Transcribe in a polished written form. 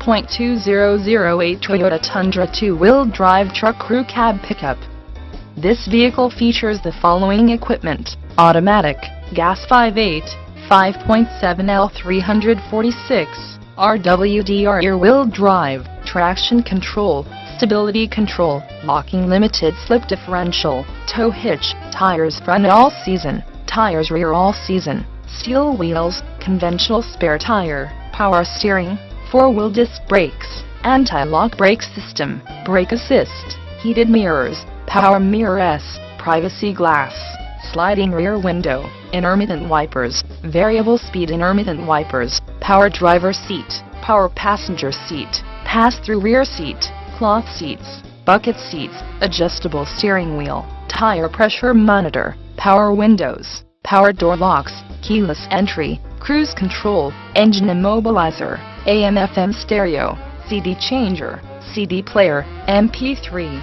5.2008 Toyota Tundra 2-wheel drive truck crew cab pickup. This vehicle features the following equipment: automatic, gas 5.8, 5.7L 346, RWD rear-wheel drive, traction control, stability control, locking limited slip differential, tow hitch, tires front all season, tires rear all season, steel wheels, conventional spare tire, power steering, 4-wheel disc brakes, anti-lock brake system, brake assist, heated mirrors, power mirrors, privacy glass, sliding rear window, intermittent wipers, variable speed intermittent wipers, power driver seat, power passenger seat, pass-through rear seat, cloth seats, bucket seats, adjustable steering wheel, tire pressure monitor, power windows, power door locks, keyless entry, cruise control, engine immobilizer, AM/FM stereo, CD changer, CD player, MP3,